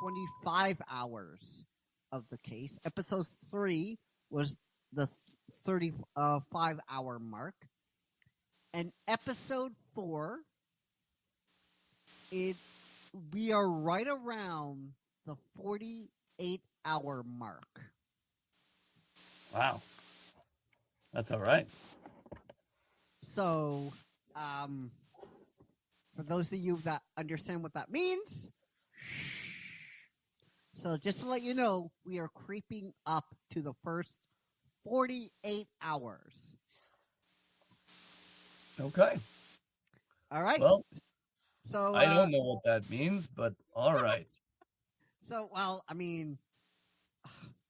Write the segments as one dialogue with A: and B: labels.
A: 25 hours of the case. Episode 3 was the 35-hour mark. And episode 4, we are right around the 48-hour mark.
B: Wow. That's all right.
A: So, for those of you that understand what that means, so just to let you know, we are creeping up to the first 48 hours.
B: Okay.
A: All right.
B: Well,
A: so
B: I don't know what that means, but all right.
A: So, well, I mean,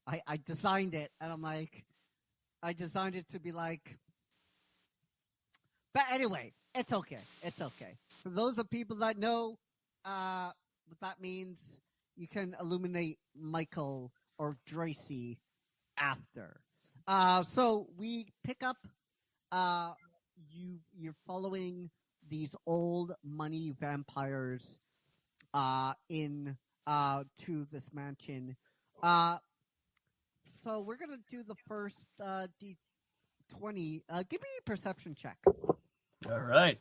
A: I designed it, and I'm like, I designed it to be like, but anyway, it's okay. It's okay. For those of people that know what that means, you can illuminate Michael or Tracy after. So we pick up. You're following these old money vampires in to this mansion. So we're gonna do the first D20. Give me a perception check.
B: All right.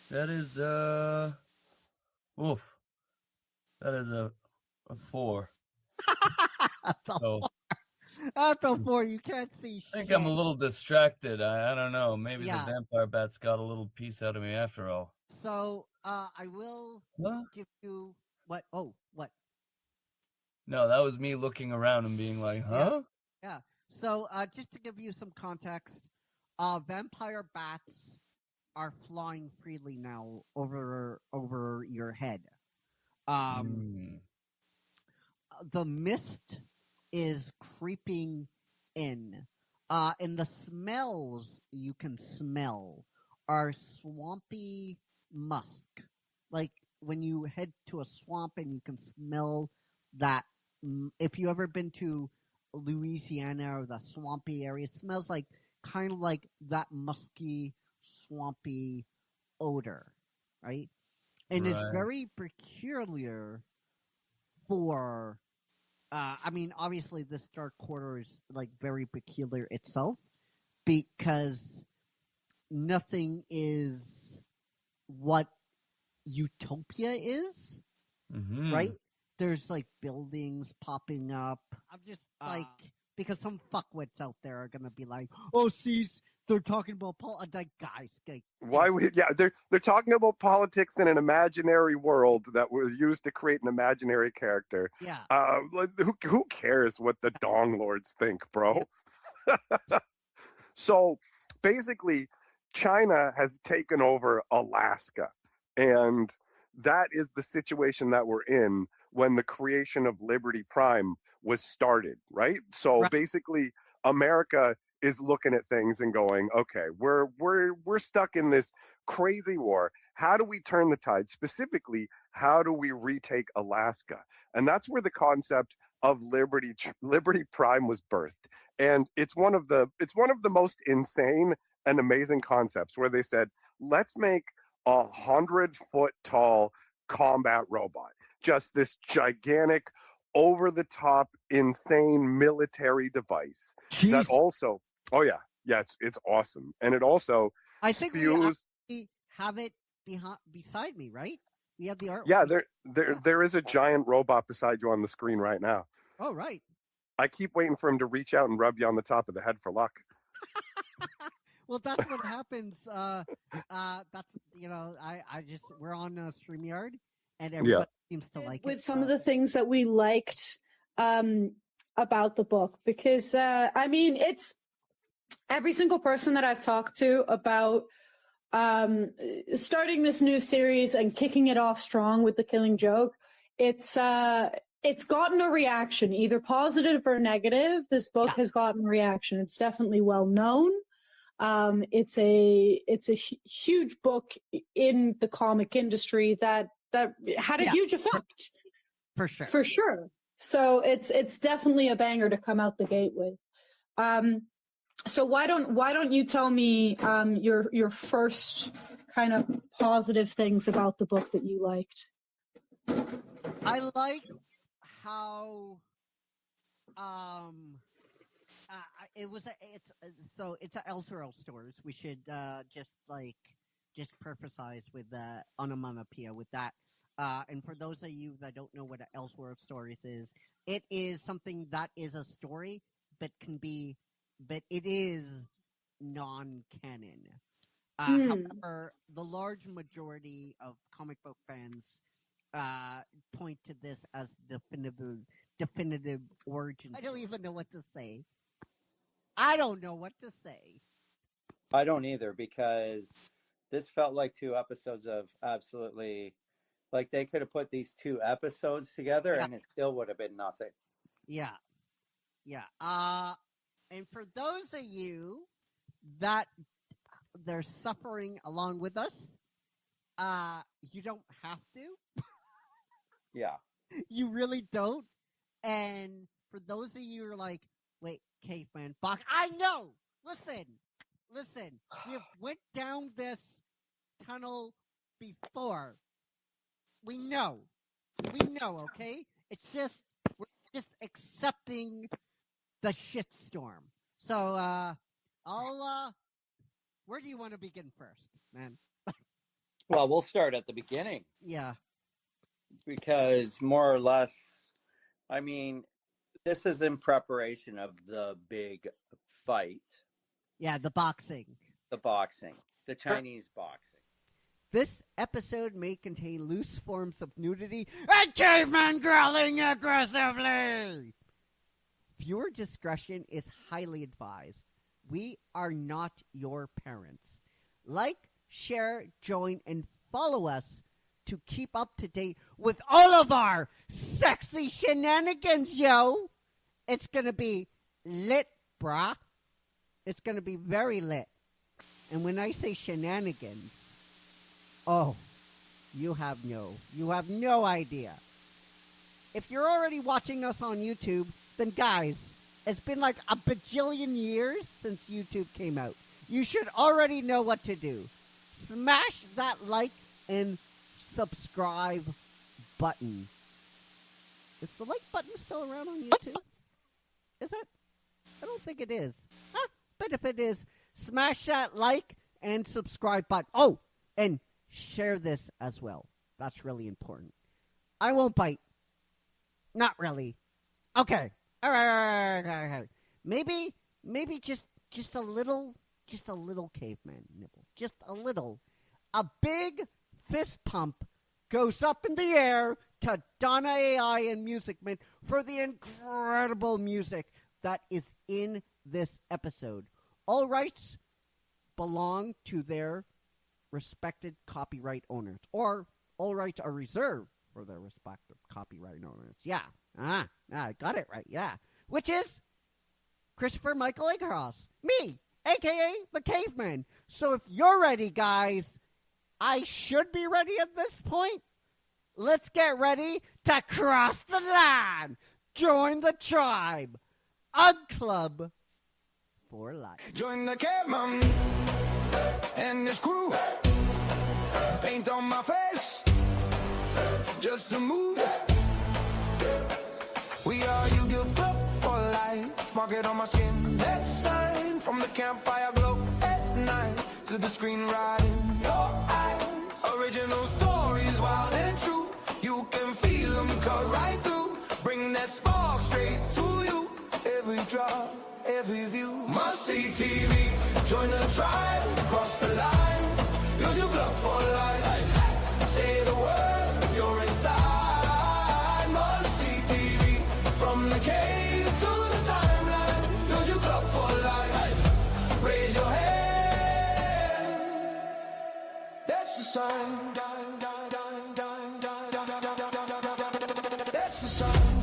B: That is oof. That is a 4.
A: That's a
B: So,
A: 4. That's a 4. You can't see shit.
B: I think I'm a little distracted. I don't know. Maybe
A: Yeah.
B: the vampire bats got a little piece out of me after all.
A: So I will give you what? Oh, what?
B: No, that was me looking around and being like, huh?
A: Yeah. So just to give you some context, vampire bats are flying freely now over your head. The mist is creeping in. And the smells you can smell are swampy musk. Like when you head to a swamp and you can smell that. If you ever been to Louisiana or the swampy area, it smells like kind of like that musky, swampy odor, right? And it's very peculiar for I mean, obviously this dark quarter is like very peculiar itself because nothing is what utopia is, right? There's like buildings popping up. I'm just like, because some fuckwits out there are gonna be like, oh, see, they're talking about like, guys.
C: Why they're talking about politics in an imaginary world that was used to create an imaginary character.
A: Yeah.
C: Who cares what the Dong Lords think, bro? Yeah. So basically, China has taken over Alaska, and that is the situation that we're in when the creation of Liberty Prime was started, right? So basically, America is looking at things and going, okay, we're stuck in this crazy war. How do we turn the tide? Specifically, how do we retake Alaska? And that's where the concept of Liberty Prime was birthed. And it's one of the most insane and amazing concepts where they said, let's make 100-foot tall combat robot. Just this gigantic, over-the-top, insane military device.
A: Jeez.
C: That also, it's awesome, and it also
A: I think
C: spews.
A: We have it beside me, right? We have the art.
C: Yeah, there is a giant robot beside you on the screen right now.
A: Oh, right.
C: I keep waiting for him to reach out and rub you on the top of the head for luck.
A: Well, that's what happens. That's we're on StreamYard, and everybody seems to like it.
D: With some of the things that we liked about the book, because I mean, it's every single person that I've talked to about starting this new series and kicking it off strong with The Killing Joke. It's gotten a reaction, either positive or negative. This book has gotten a reaction. It's definitely well known. It's a huge book in the comic industry that had a huge effect.
A: For sure.
D: For sure. So it's definitely a banger to come out the gate with. So why don't you tell me your first kind of positive things about the book that you liked?
A: I like how it's a Elseworld stores. We should just purposize with onomatopoeia with that. And for those of you that don't know what an Elseworld stories is, it is something that is a story, but it is non-canon. However, the large majority of comic book fans point to this as definitive origin. I don't even know what to say. I don't know what to say.
E: I don't either, because this felt like 2 episodes of absolutely, like they could have put these 2 episodes together and it still would have been nothing.
A: Yeah. And for those of you that they're suffering along with us, you don't have to.
E: Yeah.
A: You really don't. And for those of you who are like, wait, Caveman, Bach, I know! Listen, we went down this tunnel before. We know, okay? It's just, we're just accepting the shitstorm. So, where do you want to begin first, man?
E: Well, we'll start at the beginning.
A: Yeah.
E: Because more or less, I mean, this is in preparation of the big fight.
A: Yeah, the boxing.
E: The Chinese boxing.
A: This episode may contain loose forms of nudity and cavemen growling aggressively. Viewer discretion is highly advised. We are not your parents. Like, share, join, and follow us to keep up to date with all of our sexy shenanigans, yo. It's going to be lit, brah. It's going to be very lit. And when I say shenanigans, oh, you have no idea. If you're already watching us on YouTube, then guys, it's been like a bajillion years since YouTube came out. You should already know what to do. Smash that like and subscribe button. Is the like button still around on YouTube? Is it? I don't think it is. But if it is, smash that like and subscribe button. Oh, and share this as well. That's really important. I won't bite. Not really. Okay. All right. Maybe just a little caveman nibble. Just a little. A big fist pump goes up in the air to Donna AI and Music Man for the incredible music that is in this episode. All rights belong to their respected copyright owners, or all rights are reserved for their respective copyright owners. Yeah. I got it right. Yeah. Which is Christopher Michael Egghouse, me, a.k.a. the Caveman. So if you're ready, guys, I should be ready at this point. Let's get ready to cross the line. Join the tribe. Ugg Club for life.
F: Join the Caveman and his crew. Paint on my face, just a move. We are Yu-Gi-Oh! Club for life. Mark it on my skin. That sign from the campfire glow at night to the screen right in your eyes. Original stories, wild and true. You can feel them cut right through. Bring that spark straight to you. Every drop, every view. Must see TV. Join the tribe. Cross the line. Yu-Gi-Oh! Club for life. Say the word. You're inside. Must see TV. From the cave to the timeline. Yu-Gi-Oh! Club for life. Raise your hand. That's the sign. That's the sign.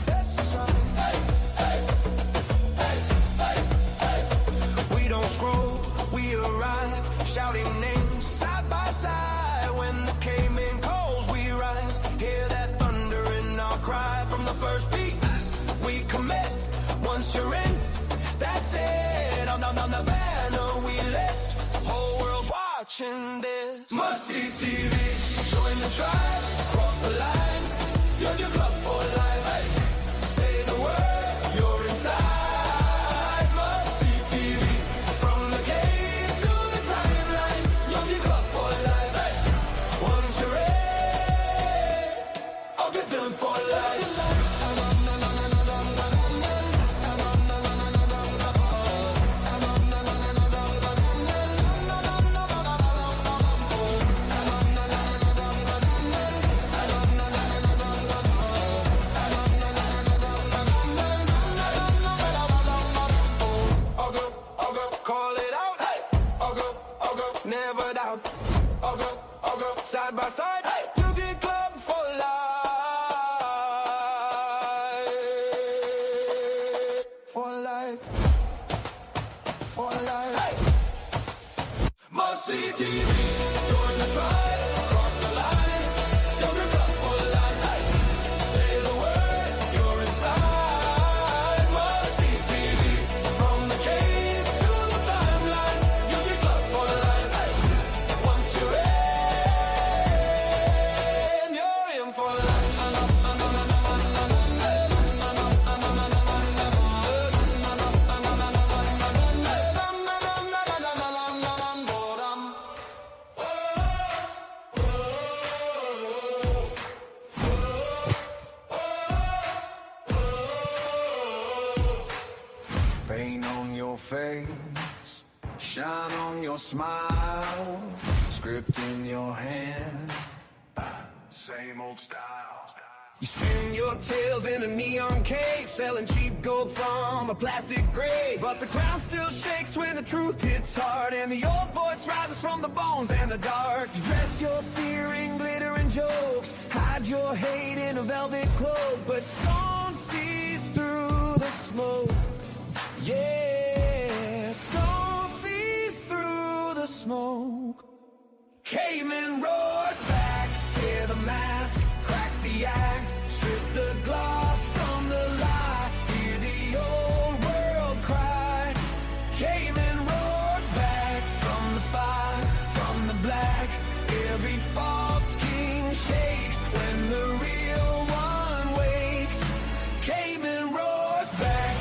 F: That's the sign. We don't scroll, we arrive, shouting names side by side. When the caveman calls, we rise. the first beat. We commit. Once you're in, that's it. On the banner we lift. Whole world watching this. Must see TV. Join the tribe. Cross the line. You're your club for life. Hey. Say the word. You're inside. Must see TV. From the cave to the timeline. You're your club for life. Hey. Once you're in, I'll get them for life. Call it out. Hey. I'll go, never doubt. I'll go, side by side. Hey. You get club for life. For life. For life. Hey. Must see TV. Join the tribe. Cross the line. You get club for life. Hey. Say the word. You're inside. Must see TV. From the cave to the timeline. You get club for life. Hey. Once you're in, you're in for life. Pain on your face, shine on your smile, script in your hand. Same old style. You spin your tails in a neon cape, selling cheap gold from a plastic grave. But the ground still shakes when the truth hits hard, and the old voice rises from the bones and the dark. You dress your fear in glitter and jokes, hide your hate in a velvet cloak, but stone sees through the smoke. Yeah, stone sees through the smoke. Caveman roars back, tear the mask, crack the act, strip the gloss from the lie, hear the old world cry. Caveman roars back from the fire, from the black, every false king shakes when the real one wakes. Caveman roars back.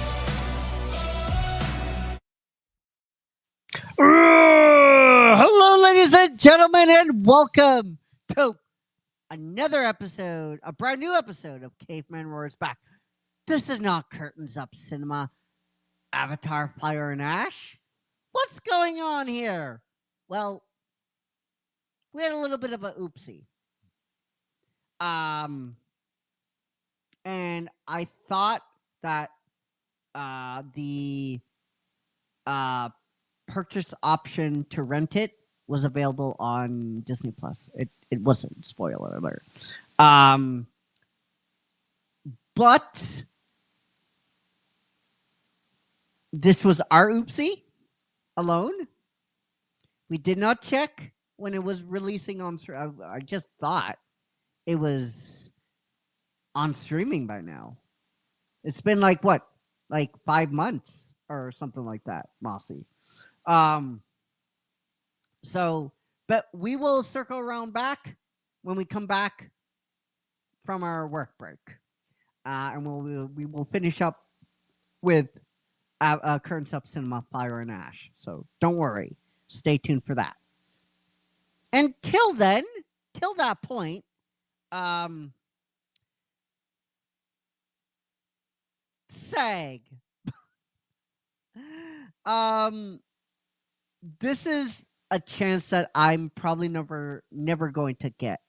A: Hello, ladies and gentlemen, and welcome to another episode, a brand new episode of Caveman Roars Back. This is not Curtains Up Cinema, Avatar, Fire and Ash. What's going on here? Well, we had a little bit of a oopsie. And I thought that the purchase option to rent it was available on Disney Plus. It wasn't, spoiler alert. But this was our oopsie alone. We did not check when it was releasing on. I just thought it was on streaming by now. It's been like 5 months or something like that, Mossy. But we will circle around back when we come back from our work break, and we will finish up with Currents Up Cinema, Fire and Ash. So don't worry, stay tuned for that. Until then, till that point, SAG. This is a chance that I'm probably never going to get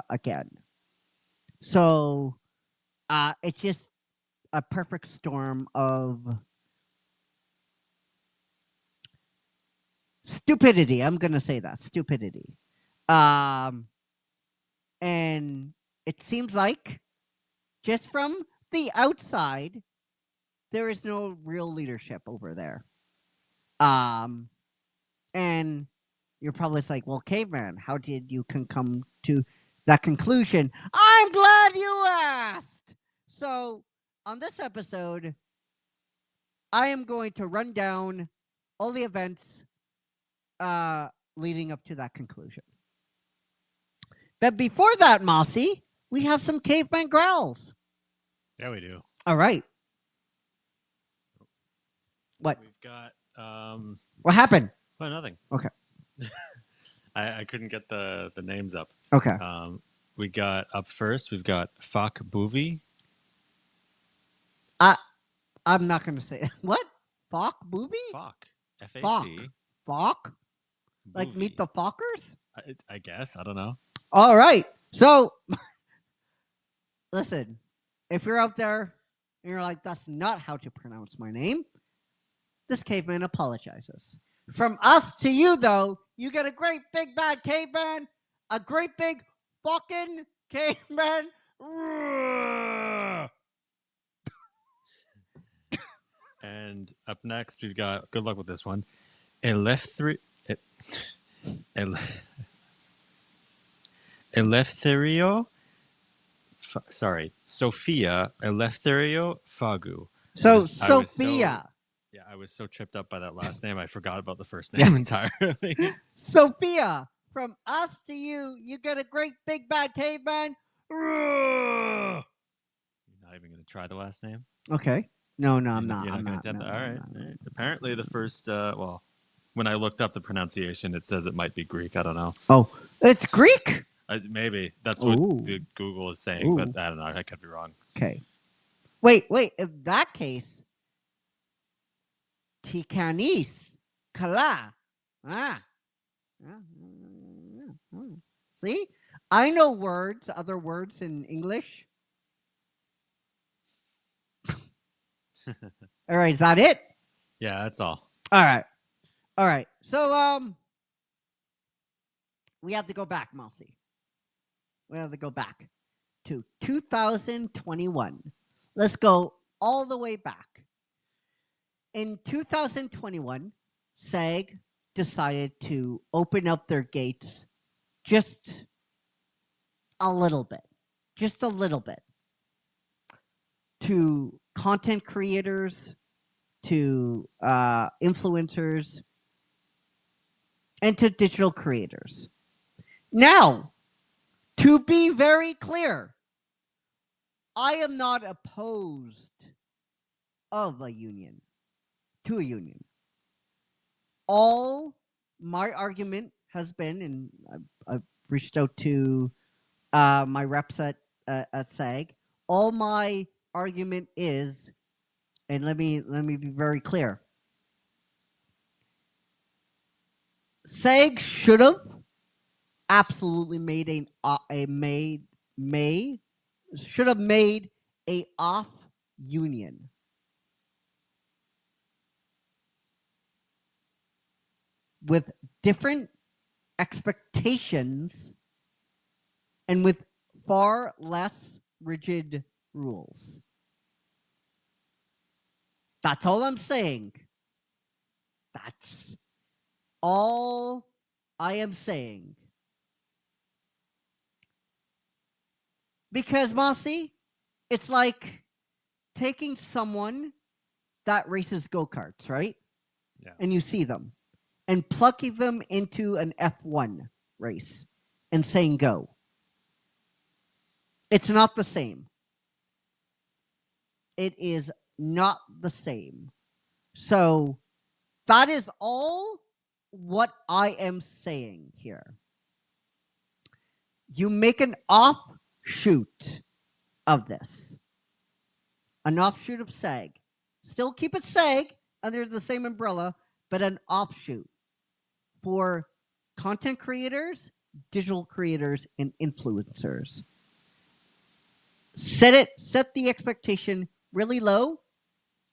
A: again. So it's just a perfect storm of stupidity. I'm gonna say that, stupidity. And it seems like, just from the outside, there is no real leadership over there. And you're probably like, well, Caveman, how did you come to that conclusion? I'm glad you asked. So on this episode, I am going to run down all the events leading up to that conclusion. But before that, Mossy, we have some caveman growls.
G: Yeah, we do.
A: All right. What?
G: We've got
A: What happened?
G: oh, nothing.
A: Okay.
G: I couldn't get the names up.
A: Okay.
G: We got up first. We've got Fuck Boovie.
A: I'm not going to say what? Fok booby?
G: Fuck.
A: Fok. Fok? Like
G: Boovie.
A: meet the Fockers?
G: I guess. I don't know.
A: All right. So, listen, if you're out there and you're like, that's not how to pronounce my name, this caveman apologizes. From us to you, though, you get a great big bad caveman, a great big fucking caveman.
G: And up next, we've got, good luck with this one, Eleftherio Sophia Eleftherio Fagu.
A: So,
G: I was
A: Sophia.
G: Yeah, I was so tripped up by that last name, I forgot about the first name entirely.
A: Sophia, from us to you, you get a great big bad caveman.
G: You're not even going to try the last name?
A: Okay. No, I'm not.
G: You're
A: I'm
G: gonna
A: not.
G: attempt
A: No,
G: that? All
A: no,
G: right.
A: no, no.
G: Apparently, the first, well, when I looked up the pronunciation, it says it might be Greek. I don't know.
A: Oh, it's Greek?
G: Maybe. That's what
A: Ooh.
G: the Google is saying,
A: Ooh.
G: but I don't know. I could be wrong.
A: Okay. Wait. In that case, Tikanis, Kala. Ah. See? I know words, other words in English. All right, is that it?
G: Yeah, that's all.
A: All right. So, we have to go back, Mousy. We have to go back to 2021. Let's go all the way back. In 2021, SAG decided to open up their gates just a little bit, to content creators, to influencers, and to digital creators. Now, to be very clear, I am not opposed to a union. All my argument has been, and I've reached out to my reps at SAG. All my argument is, and let me be very clear. SAG should have absolutely made should have made a off union. With different expectations and with far less rigid rules. That's all I'm saying. That's all I am saying. Because, Mossy, it's like taking someone that races go-karts, right?
G: Yeah.
A: And you see them. And plucking them into an F1 race and saying go. It's not the same. It is not the same. So that is all what I am saying here. You make an offshoot of this. An offshoot of SAG. Still keep it SAG under the same umbrella, but an offshoot for content creators, digital creators, and influencers. Set the expectation really low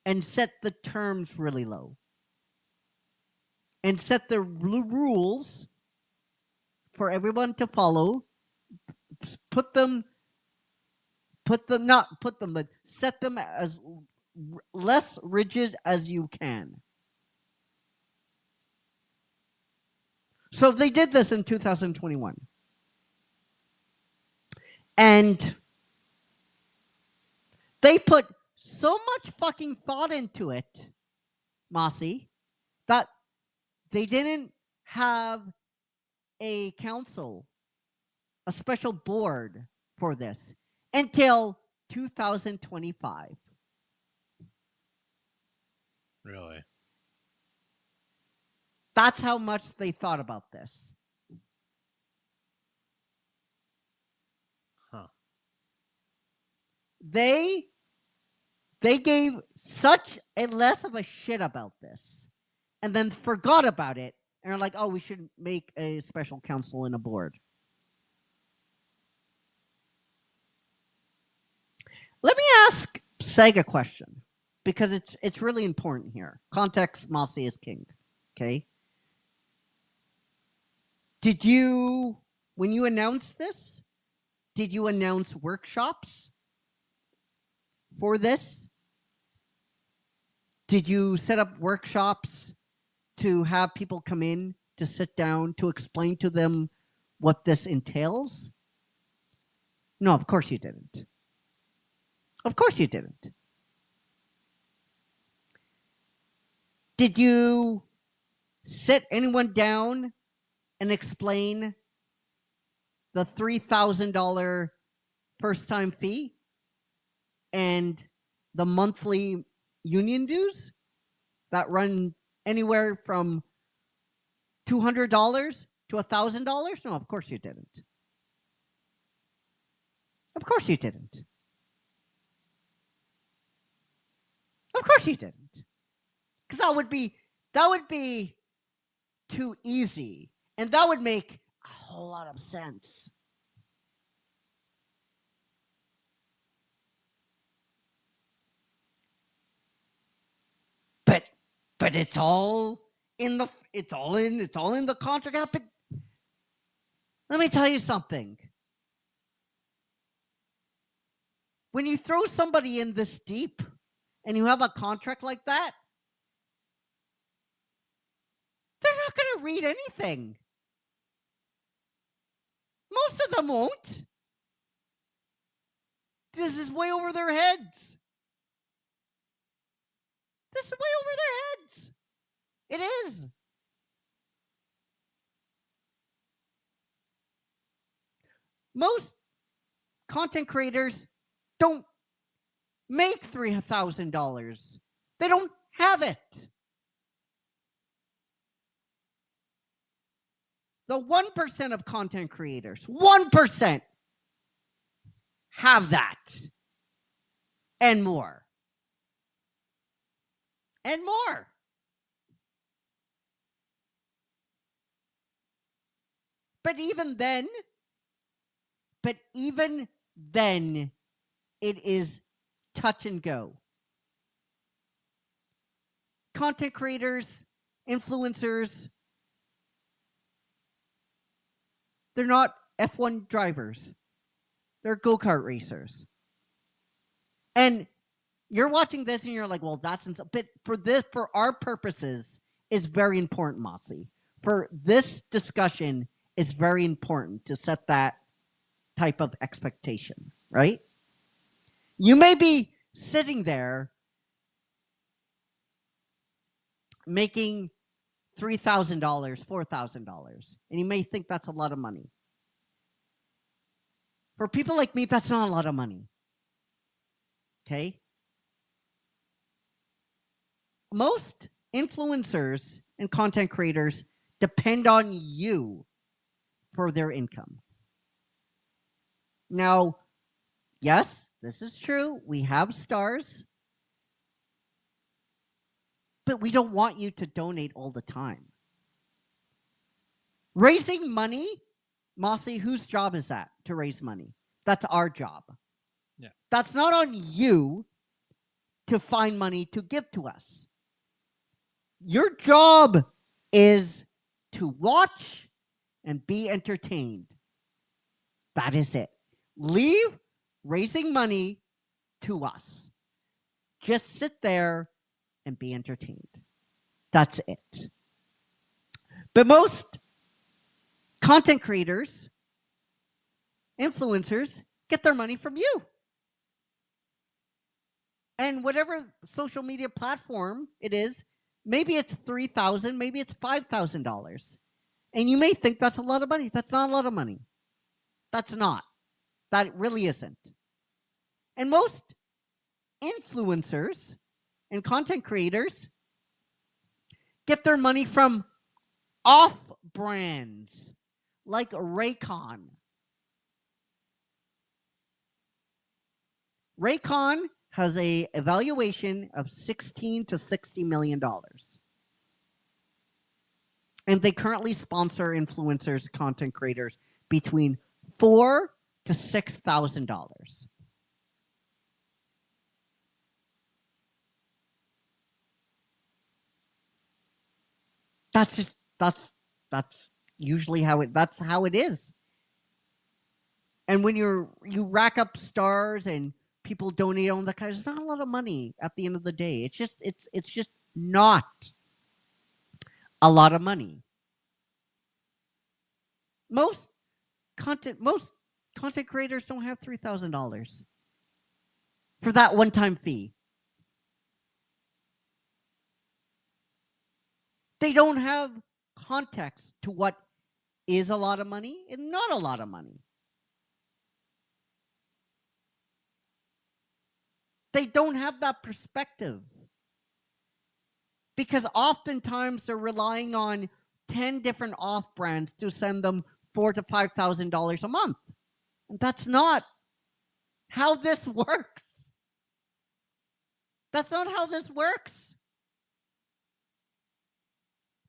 A: and set the terms really low. And set the rules for everyone to follow. But set them as less rigid as you can. So they did this in 2021. And They put so much fucking thought into it, Mossy, that they didn't have a council, a special board for this until 2025.
G: Really?
A: That's how much they thought about this.
G: Huh.
A: They gave such a less of a shit about this and then forgot about it and are like, oh, we should make a special council and a board. Let me ask SAG a question because it's really important here. Context, Mossy is king. Okay. Did you, when you announced this, did you announce workshops for this? Did you set up workshops to have people come in to sit down to explain to them what this entails? No, of course you didn't. Of course you didn't. Did you sit anyone down and explain the $3,000 first-time fee and the monthly union dues that run anywhere from $200 to $1,000? No, of course you didn't. Of course you didn't. Of course you didn't. Because that would be too easy. And that would make a whole lot of sense. But it's all in the contract. But let me tell you something. When you throw somebody in this deep and you have a contract like that, they're not going to read anything. Most of them won't. This is way over their heads. This is way over their heads. It is. Most content creators don't make $3,000. They don't have it. The 1% of content creators, 1% have that and more. And more. But even then, it is touch and go. Content creators, influencers, they're not F1 drivers. They're go-kart racers. And you're watching this and you're like, well, that's insane. But for our purposes, is very important, Mossy. For this discussion, it's very important to set that type of expectation, right? You may be sitting there making $3,000, $4,000, and you may think that's a lot of money. For people like me, that's not a lot of money. Okay? Most influencers and content creators depend on you for their income. Now, yes, this is true. We have stars. But we don't want you to donate all the time. Raising money, Mossy, whose job is that to raise money? That's our job.
G: Yeah.
A: That's not on you to find money to give to us. Your job is to watch and be entertained. That is it. Leave raising money to us. Just sit there and be entertained. That's it. But most content creators, influencers, get their money from you. And whatever social media platform it is, maybe it's $3,000, maybe it's $5,000. And you may think that's a lot of money. That's not a lot of money. That's not. That really isn't. And most influencers and content creators get their money from off brands like Raycon. Raycon has a evaluation of $16 to $60 million. And they currently sponsor influencers, content creators between $4,000 to $6,000. That's usually how it is. And when you rack up stars and people donate on the kind, it's not a lot of money at the end of the day. It's just not a lot of money. Most content creators don't have $3,000 for that one-time fee. They don't have context to what is a lot of money and not a lot of money. They don't have that perspective. Because oftentimes they're relying on 10 different off brands to send them $4,000 to $5,000 a month. And that's not how this works. That's not how this works.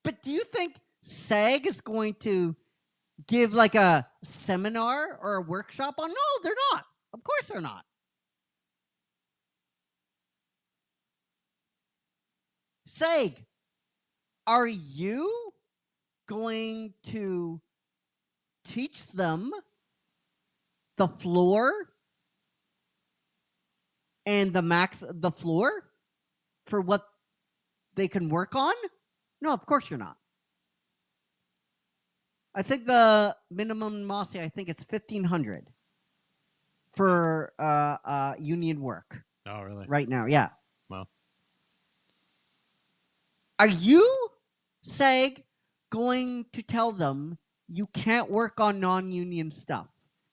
A: But do you think SAG is going to give like a seminar or a workshop on? No, they're not. Of course they're not. SAG, are you going to teach them the floor and the floor for what they can work on? No, of course you're not. I think the minimum Mossy, I think it's $1,500 for union work.
G: Oh, really?
A: Right now, yeah.
G: Well,
A: are you, SAG, going to tell them you can't work on non-union stuff?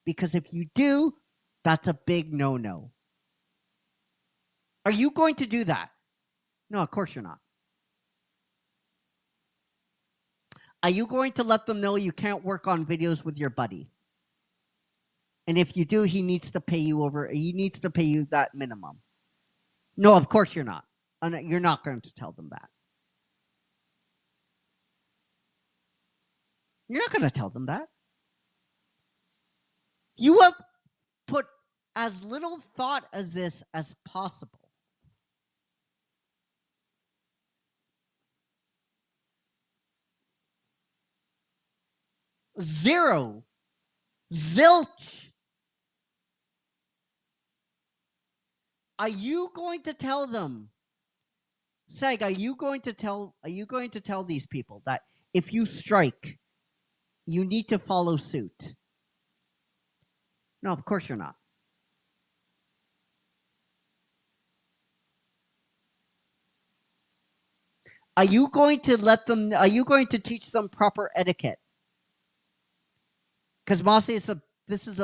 A: Because if you do, that's a big no-no. Are you going to do that? No, of course you're not. Are you going to let them know you can't work on videos with your buddy? And if you do, he needs to pay you that minimum. No, of course you're not. You're not going to tell them that. You're not going to tell them that. You have put as little thought as this as possible. Zero. Zilch. Are you going to tell them, SAG, are you going to tell these people that if you strike, you need to follow suit? No, of course you're not. Are you going to teach them proper etiquette? Because Mossy, this is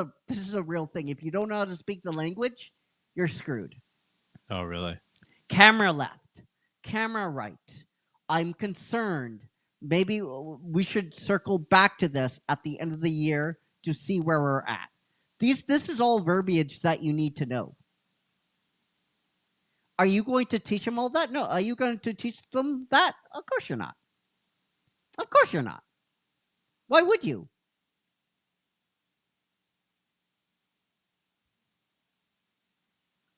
A: a real thing. If you don't know how to speak the language, you're screwed.
G: oh, really?
A: Camera left, camera right. I'm concerned. Maybe we should circle back to this at the end of the year to see where we're at. This is all verbiage that you need to know. Are you going to teach them all that? No. Are you going to teach them that? Of course you're not. Of course you're not. Why would you?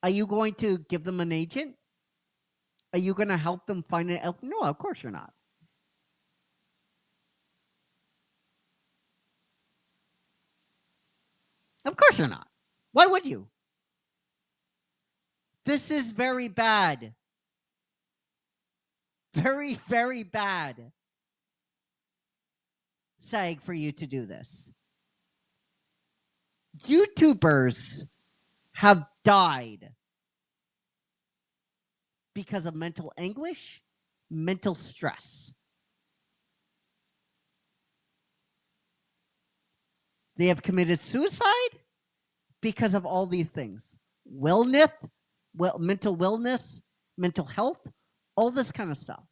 A: Are you going to give them an agent? Are you going to help them find it out? No, of course you're not. Of course you're not. Why would you? This is very bad. Very, very bad, SAG, for you to do this. YouTubers have died because of mental anguish, mental stress. They have committed suicide because of all these things. Mental wellness, mental health, all this kind of stuff.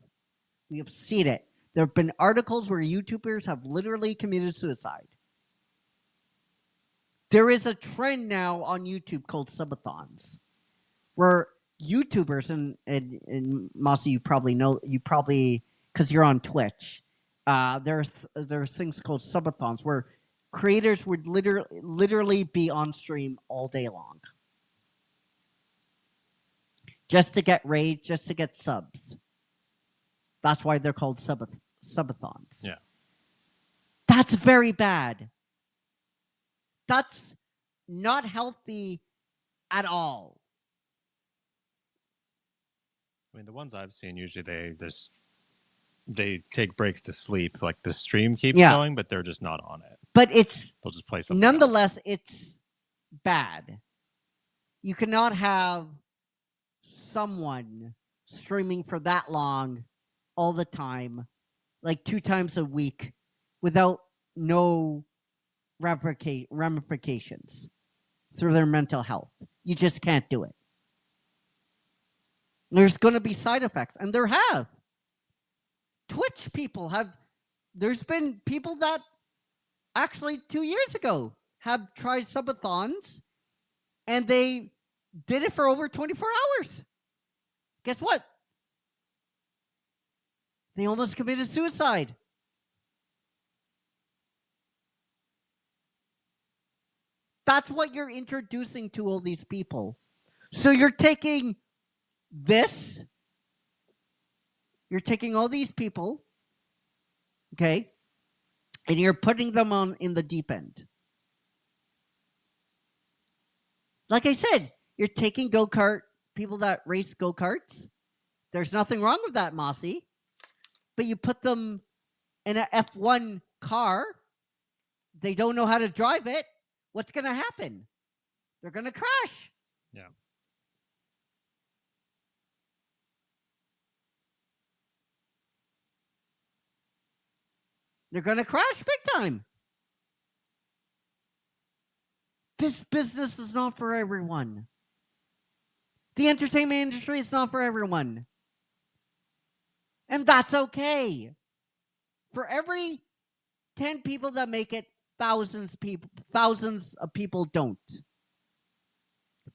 A: We have seen it. There have been articles where YouTubers have literally committed suicide. There is a trend now on YouTube called subathons, where YouTubers, and Mossy, you probably, because you're on Twitch, there's things called subathons where creators would literally be on stream all day long. Just to get rage, just to get subs. That's why they're called subathons.
G: Yeah.
A: That's very bad. That's not healthy at all.
G: I mean, the ones I've seen, usually they take breaks to sleep. Like the stream keeps going, but they're just not on it.
A: But
G: They'll just play something
A: nonetheless,
G: else.
A: it's bad. You cannot have someone streaming for that long all the time, like 2 times a week, without no ramifications through their mental health. You just can't do it. There's going to be side effects, and there have. Twitch people have. There's been people that actually 2 years ago have tried subathons, and they did it for over 24 hours. Guess what? They almost committed suicide. That's what you're introducing to all these people. So you're taking this, you're taking all these people, okay, and you're putting them on in the deep end. Like I said, you're taking people that race go-karts. There's nothing wrong with that, Mossy. But you put them in an F1 car, they don't know how to drive it. What's going to happen? They're going to crash.
G: Yeah.
A: They're going to crash big time. This business is not for everyone. The entertainment industry is not for everyone. And that's okay. For every 10 people that make it, thousands of people don't.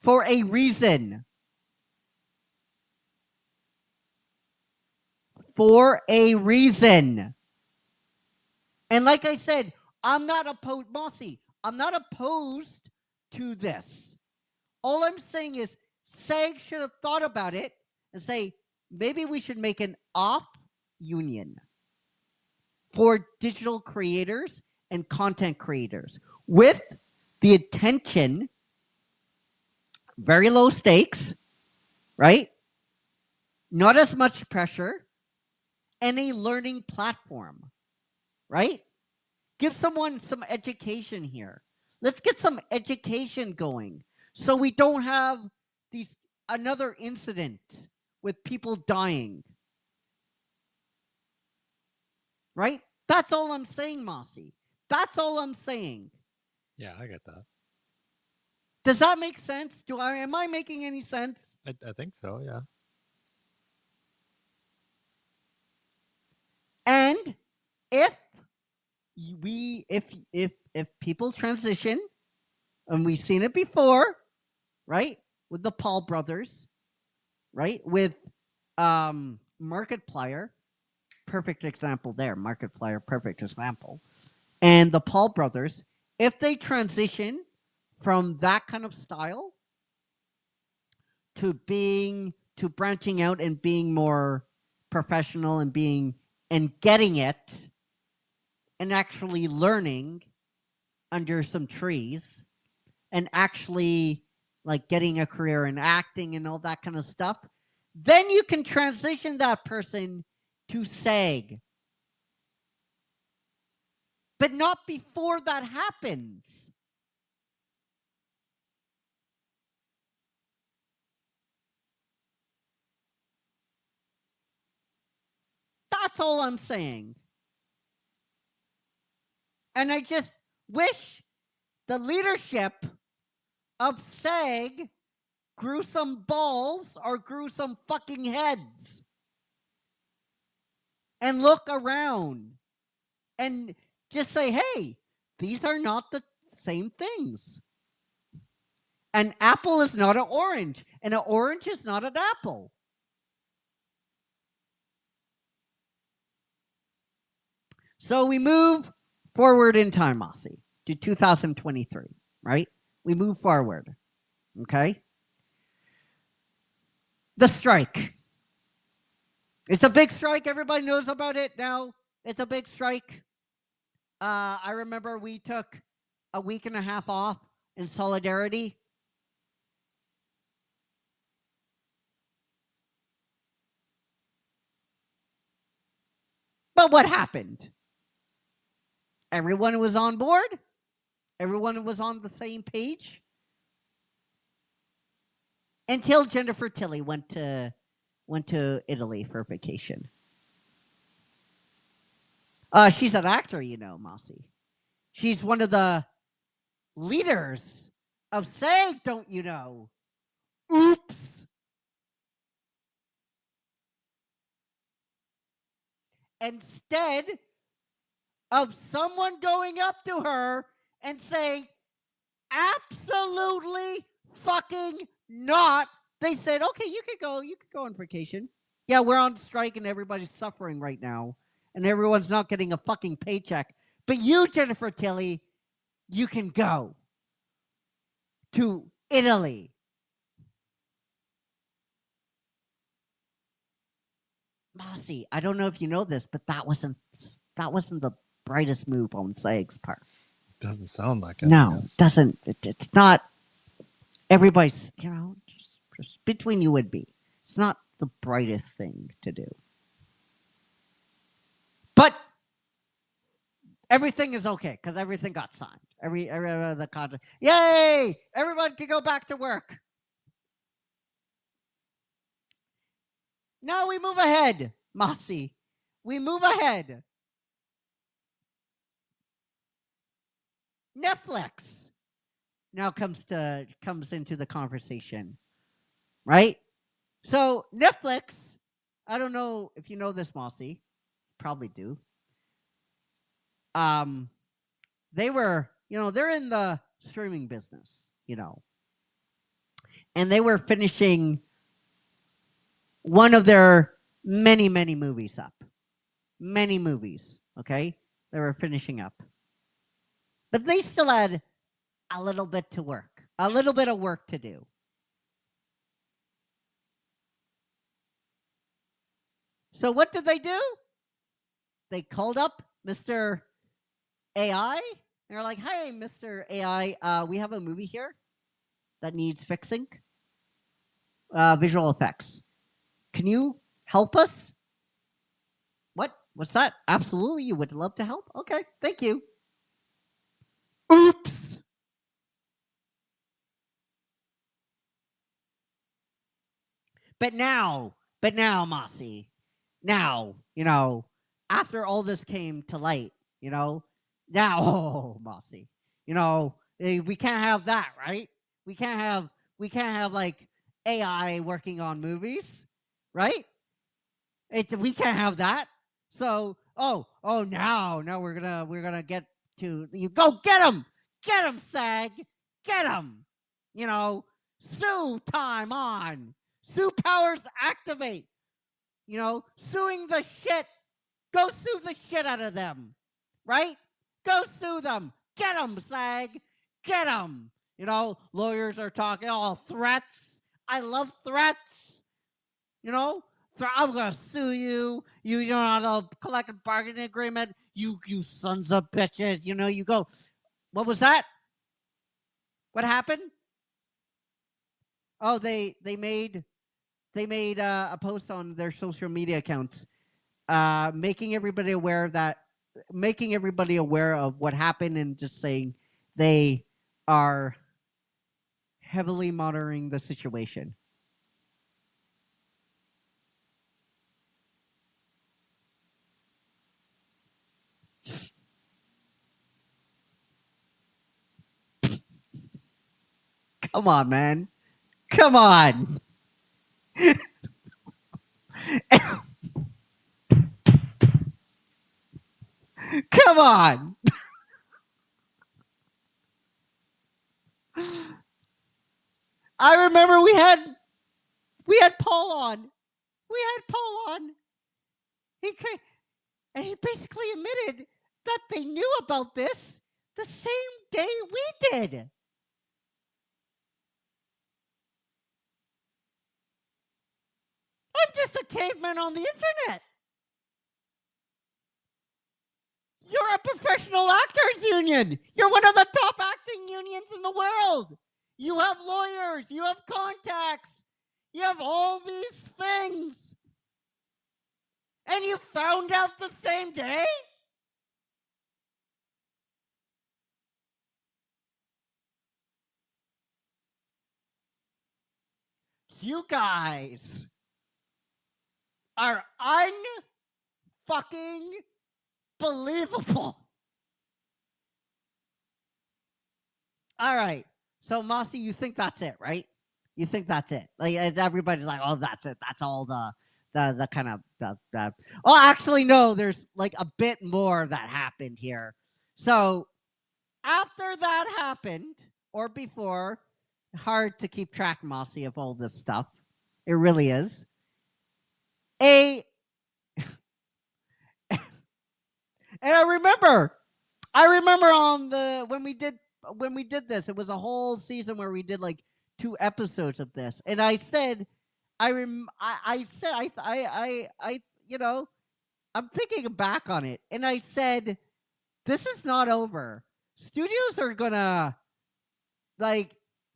A: For a reason. For a reason. And like I said, I'm not opposed, Mossy, I'm not opposed to this. All I'm saying is SAG should have thought about it and say, maybe we should make an op union for digital creators and content creators with the attention, very low stakes, right? Not as much pressure, and a learning platform, right? Give someone some education here. Let's get some education going so we don't have another incident with people dying. Right? That's all I'm saying, Mossy. That's all I'm saying.
G: Yeah, I get that.
A: Does that make sense? Am I making any sense?
G: I think so, yeah.
A: And if people transition, and we've seen it before, right? With the Paul brothers, right? With Markiplier, perfect example there. Markiplier, perfect example. And the Paul brothers, if they transition from that kind of style to branching out and being more professional and getting it and actually learning under some trees and actually like getting a career in acting and all that kind of stuff, then you can transition that person to SAG. But not before that happens. That's all I'm saying. And I just wish the leadership of SAG grew some balls or grew some fucking heads and look around and just say, hey, these are not the same things. An apple is not an orange, and an orange is not an apple. So we move forward in time, Mossy, to 2023, right? We move forward, okay? The strike. It's a big strike. Everybody knows about it now. It's a big strike. I remember we took a week and a half off in solidarity. But what happened? Everyone was on board. Everyone was on the same page. Until Jennifer Tilly went to Italy for vacation. She's an actor, you know, Mossy. She's one of the leaders of SAG, don't you know? Oops. Instead of someone going up to her and saying, absolutely fucking not, they said, okay, you could go on vacation. Yeah, we're on strike and everybody's suffering right now, and everyone's not getting a fucking paycheck. But you, Jennifer Tilly, you can go to Italy. Mossy, I don't know if you know this, but that wasn't the brightest move on SAG's part.
G: Doesn't sound like it.
A: No, it doesn't. It's not. Everybody's, you know, just between you and me, it's not the brightest thing to do. But everything is okay because everything got signed. Every the contract. Yay! Everyone can go back to work. Now we move ahead, Mossy. We move ahead. Netflix now comes into the conversation, right? So Netflix, I don't know if you know this, Mossy, probably do. They were, you know, they're in the streaming business, you know, and they were finishing one of their many movies up, many movies. Okay, they were finishing up, but they still had a little bit to work, a little bit of work to do. So what did they do? They called up Mr. AI. They're like, "Hey, Mr. AI, we have a movie here that needs fixing. Visual effects. Can you help us?" What? What's that? Absolutely, you would love to help. Okay, thank you. Oops. But now, Mossy, now, you know, after all this came to light, you know, now, oh, Mossy, you know, we can't have that, right? We can't have like AI working on movies, right? We can't have that. So, now we're gonna get to you. Go get him, SAG, get him. You know, sue time on. Sue powers activate. You know, suing the shit. Go sue the shit out of them, right? Go sue them. Get them, SAG. Get them. You know, lawyers are talking all threats. I love threats. You know, I'm gonna sue you. You don't have a collective bargaining agreement. You sons of bitches. You know, you go. What was that? What happened? Oh, they made a post on their social media accounts, making everybody aware of what happened and just saying they are heavily monitoring the situation. Come on, man. Come on. Come on. I remember we had Paul on. We had Paul on. And he basically admitted that they knew about this the same day we did. I'm just a caveman on the internet. You're a professional actors union. You're one of the top acting unions in the world. You have lawyers. You have contacts. You have all these things. And you found out the same day? You guys are unfucking believable. All right. So, Mossy, you think that's it, right? You think that's it? Like, everybody's like, oh, that's it. That's all the kind of the. Oh, actually, no. There's like a bit more that happened here. So, after that happened, or before, hard to keep track, Mossy, of all this stuff. It really is. And I remember on when we did this, it was a whole season where we did like 2 episodes of this, and I said, you know, I'm thinking back on it, and I said, this is not over. Studios are gonna, like,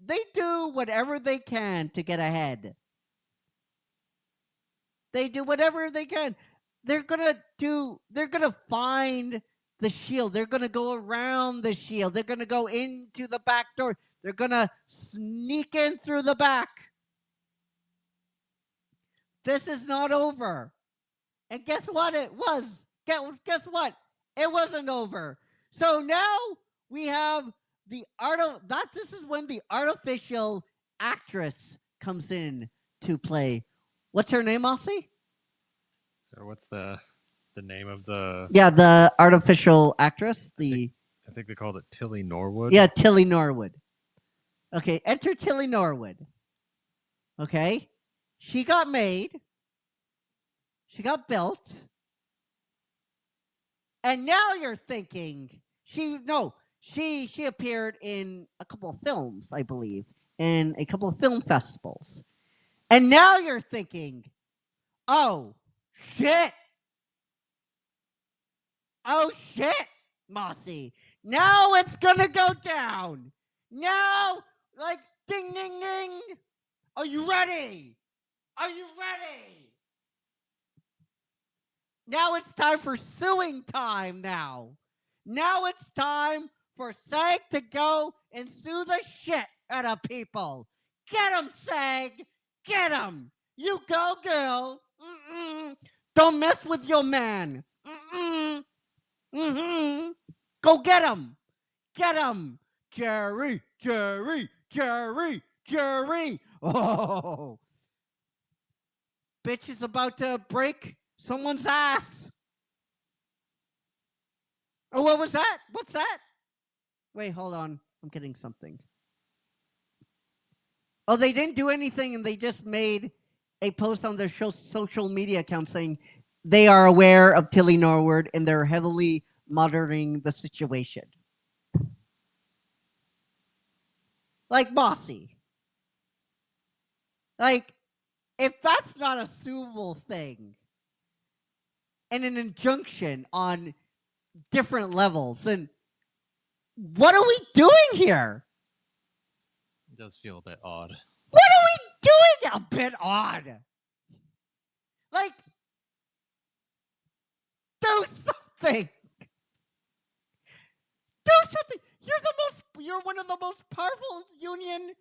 A: they do whatever they can to get ahead. They do whatever they can. They're gonna find the shield. They're gonna go around the shield. They're gonna go into the back door. They're gonna sneak in through the back. This is not over. And guess what it was? Guess what? It wasn't over. So now we have this is when the artificial actress comes in to play. What's her name, Aussie?
G: So what's the name of the?
A: Yeah, the artificial actress.
G: I think they called it Tilly Norwood.
A: Yeah, Tilly Norwood. Okay, enter Tilly Norwood. Okay, she got made. She got built. And now you're thinking she appeared in a couple of films, I believe, in a couple of film festivals. And now you're thinking, oh, shit. Oh, shit, Mossy. Now it's going to go down. Now, like, ding, ding, ding. Are you ready? Are you ready? Now it's time for suing time now. Now it's time for SAG to go and sue the shit out of people. Get them, SAG. Get them. You go, girl. Mm-mm. Don't mess with your man. Mm-mm. Mm-hmm. Go get him. Get him. Jerry, Jerry, Jerry, Jerry. Oh. Bitch is about to break someone's ass. Oh, what was that? What's that? Wait, hold on. I'm getting something. Oh, they didn't do anything, and they just made a post on their social media account saying they are aware of Tilly Norwood and they're heavily monitoring the situation. Like, Mossy. Like, if that's not a suable thing and an injunction on different levels, then what are we doing here?
G: It does feel a bit odd.
A: What are we doing? A bit odd. Like, do something. Do something. You're one of the most powerful union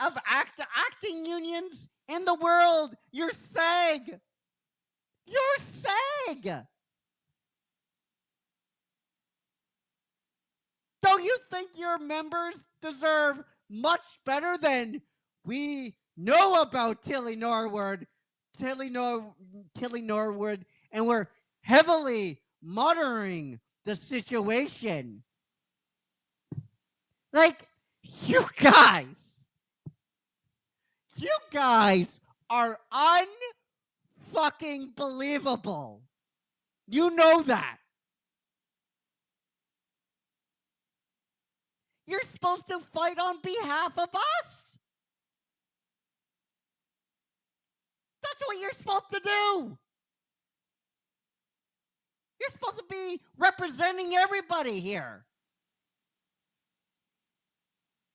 A: of acting unions in the world. You're SAG. You're SAG. Don't you think your members deserve much better than we know about Tilly Norwood, and we're heavily monitoring the situation. Like, you guys are unfucking believable. You know that. You're supposed to fight on behalf of us. That's what you're supposed to do. You're supposed to be representing everybody here.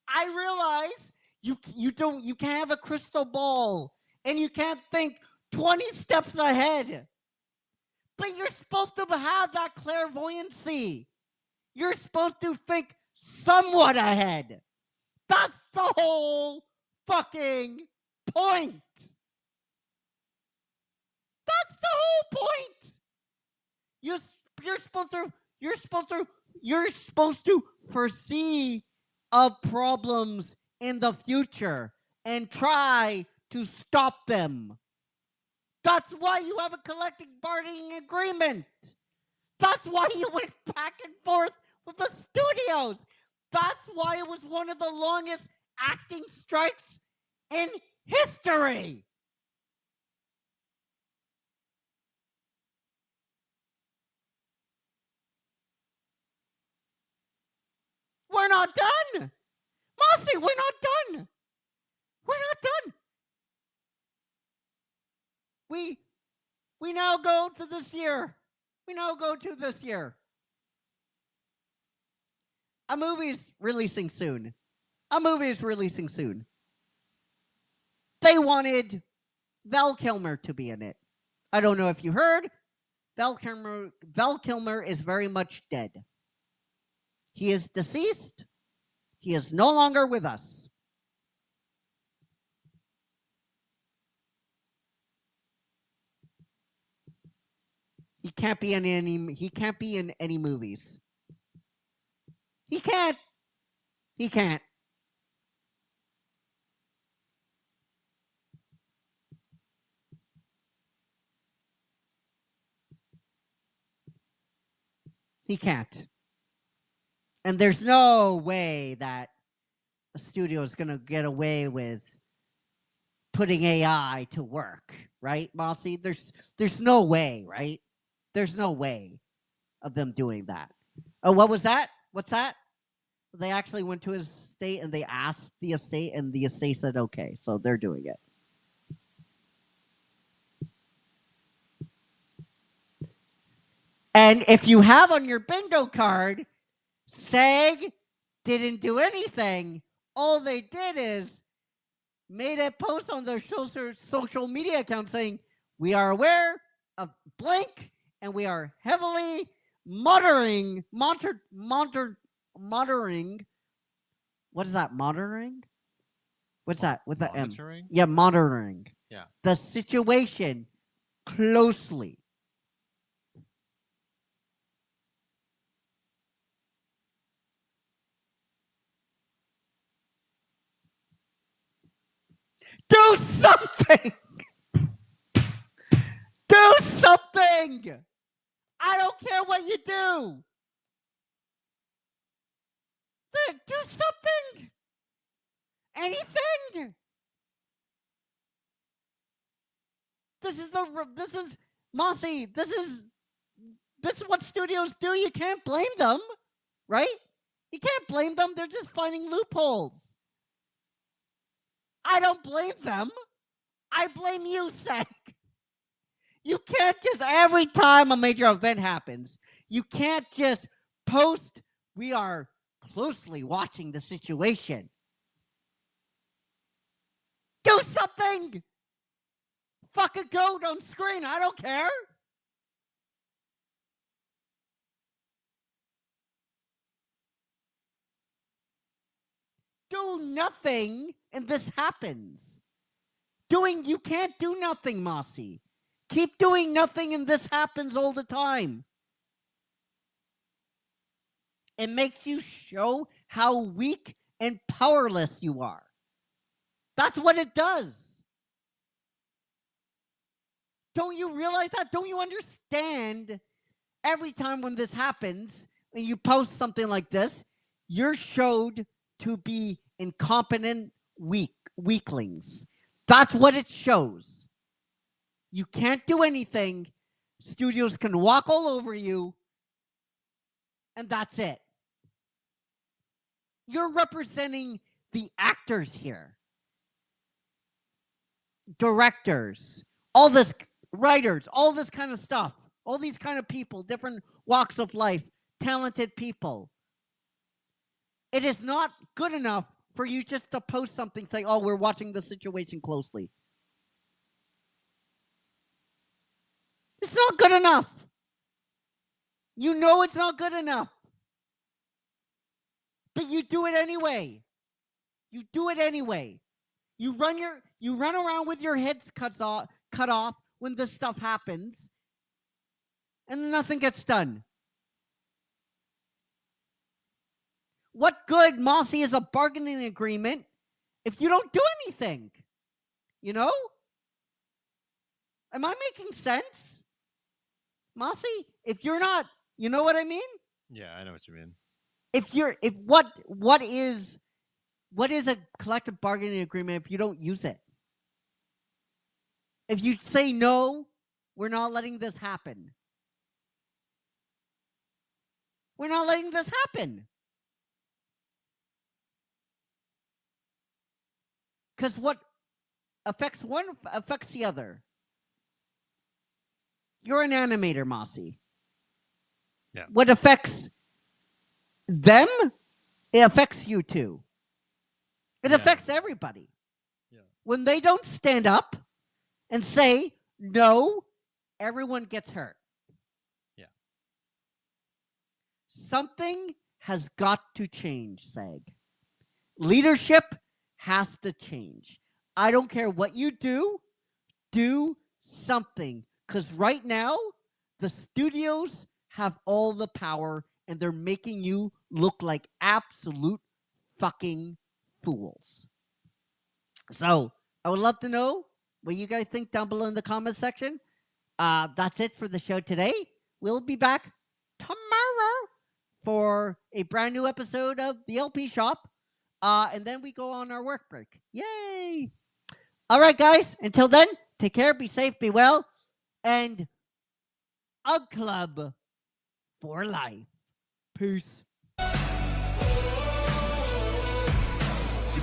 A: I realize you can't have a crystal ball and you can't think 20 steps ahead. But you're supposed to have that clairvoyancy. You're supposed to think somewhat ahead. That's the whole fucking point. That's the whole point. You're supposed to foresee of problems in the future and try to stop them. That's why you have a collective bargaining agreement. That's why you went back and forth with the studios. That's why it was one of the longest acting strikes in history. We're not done. Mossy, we're not done. We're not done. We now go to this year. A movie's releasing soon. They wanted Val Kilmer to be in it. I don't know if you heard. Val Kilmer is very much dead. He is deceased. He is no longer with us. He can't be in any movies. He can't. He can't. And there's no way that a studio is going to get away with putting AI to work, right, Mossy? There's no way, right? There's no way of them doing that. Oh, what was that? What's that? They actually went to his estate and they asked the estate, and the estate said okay, so they're doing it. And if you have on your bingo card, SAG didn't do anything. All they did is made a post on their social media account saying, we are aware of blank and we are heavily monitoring. What is that? Monitoring? What's that? With the M? Yeah, monitoring.
G: Yeah.
A: The situation closely. Do something! Do something! I don't care what you do! Do something! Anything! This is Mossy, this is what studios do. You can't blame them, right? You can't blame them. They're just finding loopholes. I don't blame them. I blame you, SAG. You can't just, every time a major event happens, you can't just post, we are closely watching the situation. Do something! Fuck a goat on screen, I don't care. Do nothing and this happens. You can't do nothing, Mossy. Keep doing nothing and this happens all the time. It makes you show how weak and powerless you are. That's what it does. Don't you realize that? Don't you understand? Every time when this happens and you post something like this, you're showed to be incompetent weaklings. That's what it shows. You can't do anything. Studios can walk all over you, and that's it. You're representing the actors here, directors, all this writers, all this kind of stuff, all these kind of people, different walks of life, talented people. It is not good enough for you just to post something saying, oh, we're watching the situation closely. It's not good enough. You know it's not good enough. But you do it anyway. You do it anyway. You run around with your heads cut off when this stuff happens, and nothing gets done. What good, Mossy, is a bargaining agreement if you don't do anything? You know? Am I making sense? Mossy, if you're not, you know what I mean?
G: Yeah, I know what you mean.
A: What is a collective bargaining agreement if you don't use it? If you say no, we're not letting this happen. We're not letting this happen. Because what affects one affects the other. You're an animator, Mossy.
G: Yeah.
A: What affects them, it affects you too. It affects everybody.
G: Yeah.
A: When they don't stand up and say no, everyone gets hurt.
G: Yeah.
A: Something has got to change, SAG. Leadership has to change. I don't care what you do something. Because right now, the studios have all the power and they're making you look like absolute fucking fools. So, I would love to know what you guys think down below in the comments section. That's it for the show today. We'll be back tomorrow for a brand new episode of the LP Shop. And then we go on our work break. Yay! All right, guys. Until then, take care, be safe, be well, and a club for life. Peace.
F: You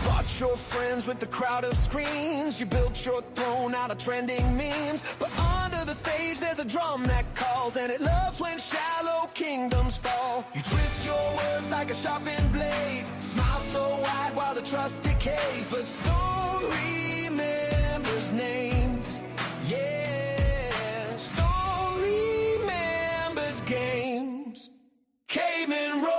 F: bought your friends with the crowd of screens. You built your throne out of trending memes. But under the stage there's a drum that calls, and it loves when shallow kingdoms fall. You twist your words like a sharpened blade. Smile so wide while the trust decays. But Stone remembers names. Yeah, Stone remembers games. Caveman ROARS.